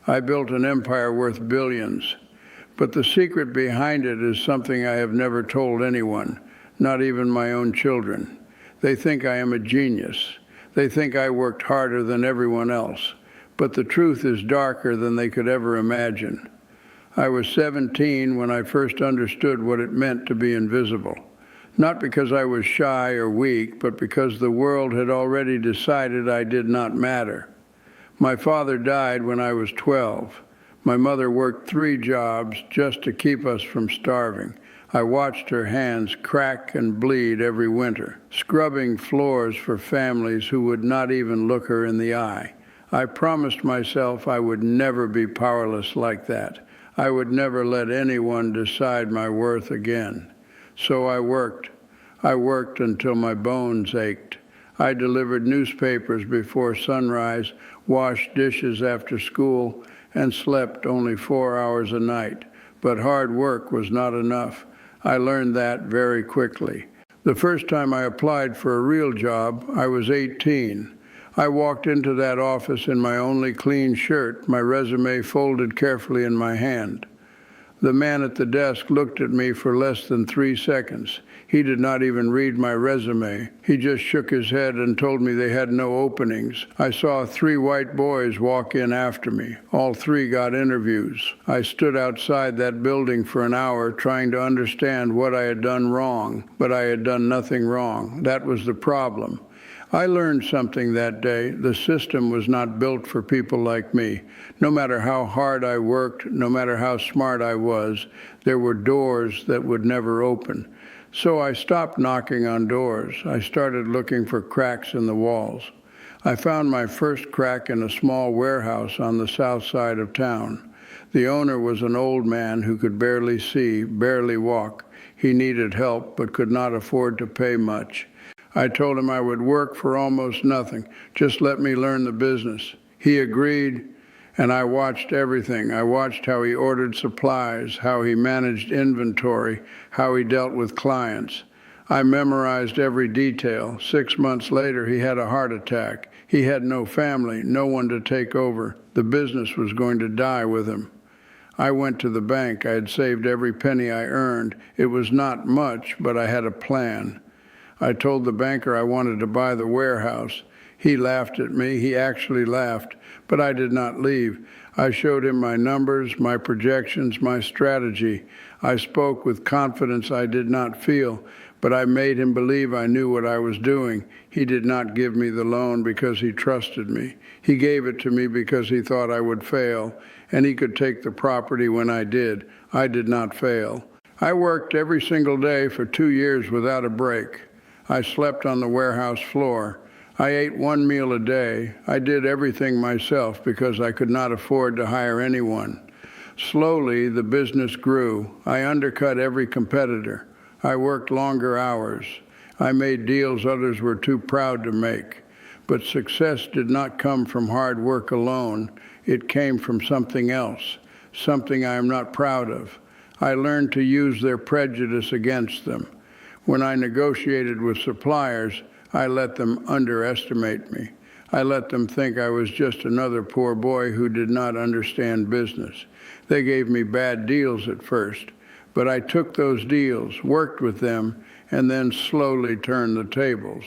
I built an empire worth billions. But the secret behind it is something I have never told anyone, not even my own children. They think I am a genius. They think I worked harder than everyone else. But the truth is darker than they could ever imagine. I was 17 when I first understood what it meant to be invisible. Not because I was shy or weak, but because the world had already decided I did not matter. My father died when I was 12. My mother worked 3 jobs just to keep us from starving. I watched her hands crack and bleed every winter, scrubbing floors for families who would not even look her in the eye. I promised myself I would never be powerless like that. I would never let anyone decide my worth again. So I worked. I worked until my bones ached. I delivered newspapers before sunrise, washed dishes after school, and slept only 4 hours a night. But hard work was not enough. I learned that very quickly. The first time I applied for a real job, I was 18. I walked into that office in my only clean shirt, my resume folded carefully in my hand. The man at the desk looked at me for less than 3 seconds. He did not even read my resume. He just shook his head and told me they had no openings. I saw 3 white boys walk in after me. All 3 got interviews. I stood outside that building for an hour trying to understand what I had done wrong, but I had done nothing wrong. That was the problem. I learned something that day. The system was not built for people like me. No matter how hard I worked, no matter how smart I was, there were doors that would never open. So I stopped knocking on doors. I started looking for cracks in the walls. I found my first crack in a small warehouse on the south side of town. The owner was an old man who could barely see, barely walk. He needed help but could not afford to pay much. I told him I would work for almost nothing. Just let me learn the business. He agreed, and I watched everything. I watched how he ordered supplies, how he managed inventory, how he dealt with clients. I memorized every detail. 6 months later, he had a heart attack. He had no family, no one to take over. The business was going to die with him. I went to the bank. I had saved every penny I earned. It was not much, but I had a plan. I told the banker I wanted to buy the warehouse. He laughed at me. He actually laughed, but I did not leave. I showed him my numbers, my projections, my strategy. I spoke with confidence I did not feel, but I made him believe I knew what I was doing. He did not give me the loan because he trusted me. He gave it to me because he thought I would fail, and he could take the property when I did. I did not fail. I worked every single day for 2 years without a break. I slept on the warehouse floor. I ate 1 meal a day. I did everything myself because I could not afford to hire anyone. Slowly, the business grew. I undercut every competitor. I worked longer hours. I made deals others were too proud to make. But success did not come from hard work alone. It came from something else, something I am not proud of. I learned to use their prejudice against them. When I negotiated with suppliers, I let them underestimate me. I let them think I was just another poor boy who did not understand business. They gave me bad deals at first, but I took those deals, worked with them, and then slowly turned the tables.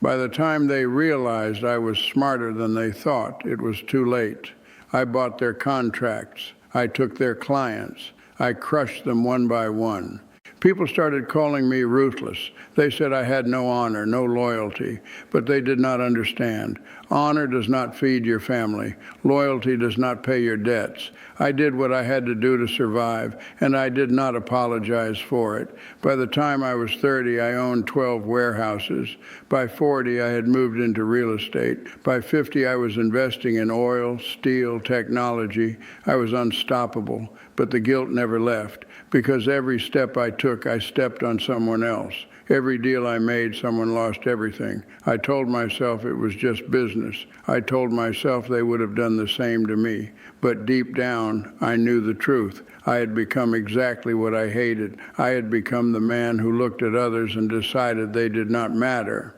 By the time they realized I was smarter than they thought, it was too late. I bought their contracts. I took their clients. I crushed them one by one. People started calling me ruthless. They said I had no honor, no loyalty, but they did not understand. Honor does not feed your family. Loyalty does not pay your debts. I did what I had to do to survive, and I did not apologize for it. By the time I was 30, I owned 12 warehouses. By 40, I had moved into real estate. By 50, I was investing in oil, steel, technology. I was unstoppable, but the guilt never left, because every step I took, I stepped on someone else. Every deal I made, someone lost everything. I told myself it was just business. I told myself they would have done the same to me. But deep down, I knew the truth. I had become exactly what I hated. I had become the man who looked at others and decided they did not matter.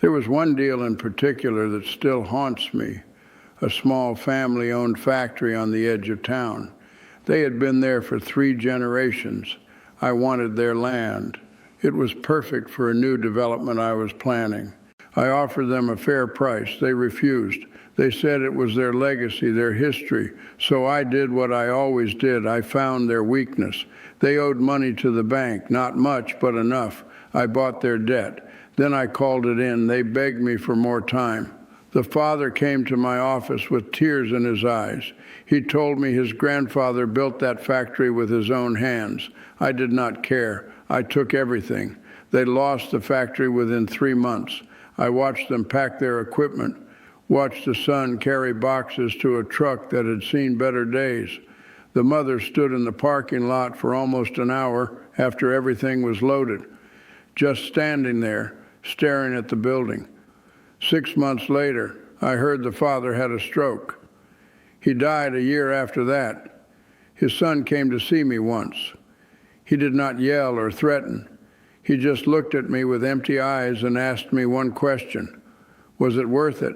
There was one deal in particular that still haunts me. a small family-owned factory on the edge of town. They had been there for 3 generations. I wanted their land. It was perfect for a new development I was planning. I offered them a fair price. They refused. They said it was their legacy, their history. So I did what I always did. I found their weakness. They owed money to the bank, not much, but enough. I bought their debt. Then I called it in. They begged me for more time. The father came to my office with tears in his eyes. He told me his grandfather built that factory with his own hands. I did not care. I took everything. They lost the factory within 3 months. I watched them pack their equipment, watched the son carry boxes to a truck that had seen better days. The mother stood in the parking lot for almost an hour after everything was loaded, just standing there, staring at the building. 6 months later, I heard the father had a stroke. He died a year after that. His son came to see me once. He did not yell or threaten. He just looked at me with empty eyes and asked me one question. Was it worth it?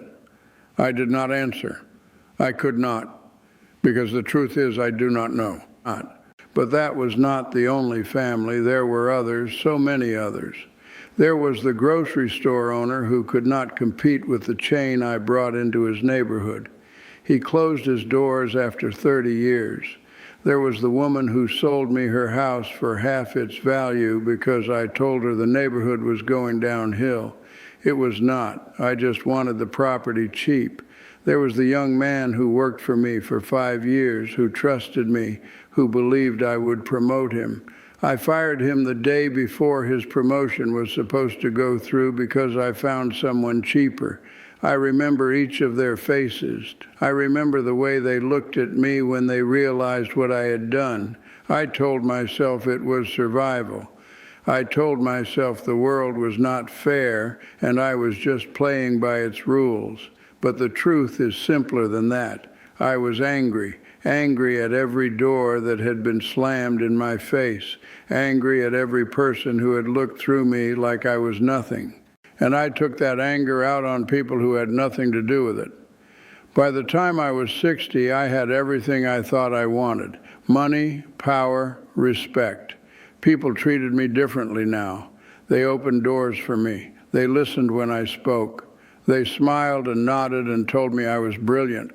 I did not answer. I could not, because the truth is I do not know. But that was not the only family. There were others, so many others. There was the grocery store owner who could not compete with the chain I brought into his neighborhood. He closed his doors after 30 years. There was the woman who sold me her house for half its value because I told her the neighborhood was going downhill. It was not. I just wanted the property cheap. There was the young man who worked for me for 5 years, who trusted me, who believed I would promote him. I fired him the day before his promotion was supposed to go through because I found someone cheaper. I remember each of their faces. I remember the way they looked at me when they realized what I had done. I told myself it was survival. I told myself the world was not fair and I was just playing by its rules. But the truth is simpler than that. I was angry at every door that had been slammed in my face, angry at every person who had looked through me like I was nothing. And I took that anger out on people who had nothing to do with it. By the time I was 60, I had everything I thought I wanted: money, power, respect. People treated me differently now. They opened doors for me. They listened when I spoke. They smiled and nodded and told me I was brilliant.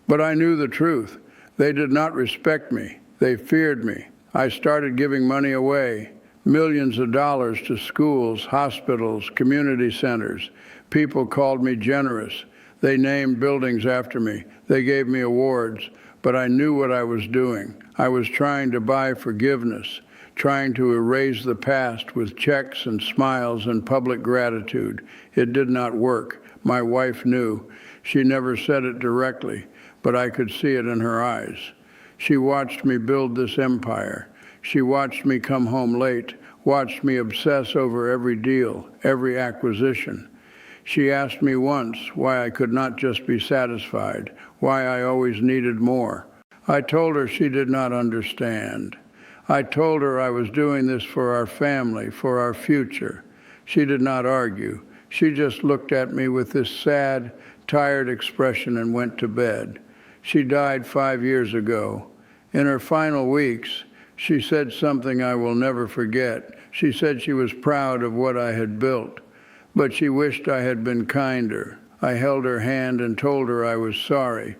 But I knew the truth. They did not respect me. They feared me. I started giving money away. Millions of dollars to schools, hospitals, community centers. People called me generous. They named buildings after me. They gave me awards. But I knew what I was doing. I was trying to buy forgiveness, trying to erase the past with checks and smiles and public gratitude. It did not work. My wife knew. She never said it directly, but I could see it in her eyes. She watched me build this empire. She watched me come home late, watched me obsess over every deal, every acquisition. She asked me once why I could not just be satisfied, why I always needed more. I told her she did not understand. I told her I was doing this for our family, for our future. She did not argue. She just looked at me with this sad, tired expression and went to bed. She died 5 years ago. In her final weeks, she said something I will never forget. She said she was proud of what I had built, but she wished I had been kinder. I held her hand and told her I was sorry,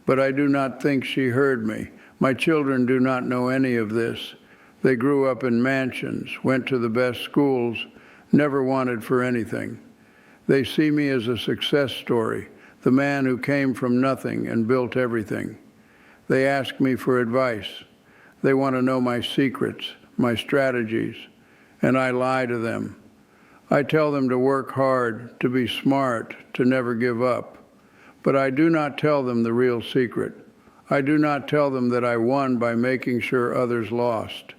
but I do not think she heard me. My children do not know any of this. They grew up in mansions, went to the best schools, never wanted for anything. They see me as a success story, the man who came from nothing and built everything. They ask me for advice. They want to know my secrets, my strategies, and I lie to them. I tell them to work hard, to be smart, to never give up. But I do not tell them the real secret. I do not tell them that I won by making sure others lost.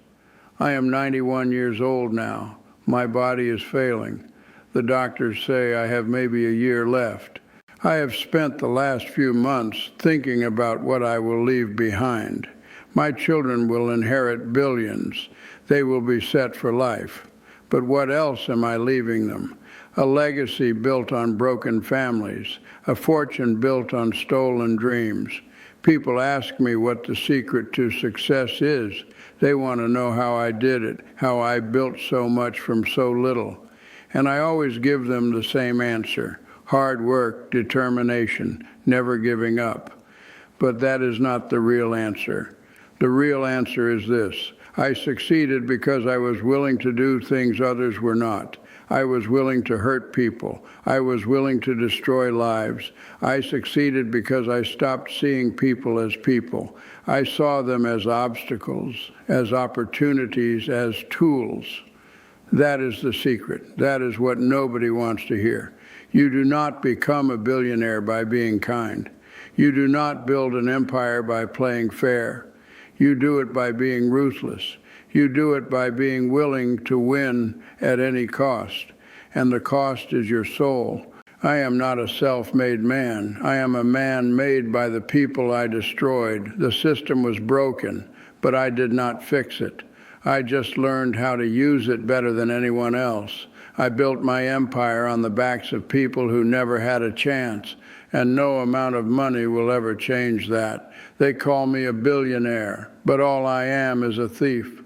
I am 91 years old now. My body is failing. The doctors say I have maybe a year left. I have spent the last few months thinking about what I will leave behind. My children will inherit billions. They will be set for life. But what else am I leaving them? a legacy built on broken families, a fortune built on stolen dreams. People ask me what the secret to success is. They want to know how I did it, how I built so much from so little. And I always give them the same answer: hard work, determination, never giving up. But that is not the real answer. The real answer is this: I succeeded because I was willing to do things others were not. I was willing to hurt people. I was willing to destroy lives. I succeeded because I stopped seeing people as people. I saw them as obstacles, as opportunities, as tools. That is the secret. That is what nobody wants to hear. You do not become a billionaire by being kind. You do not build an empire by playing fair. You do it by being ruthless. You do it by being willing to win at any cost. And the cost is your soul. I am not a self-made man. I am a man made by the people I destroyed. The system was broken, but I did not fix it. I just learned how to use it better than anyone else. I built my empire on the backs of people who never had a chance, and no amount of money will ever change that. They call me a billionaire, but all I am is a thief.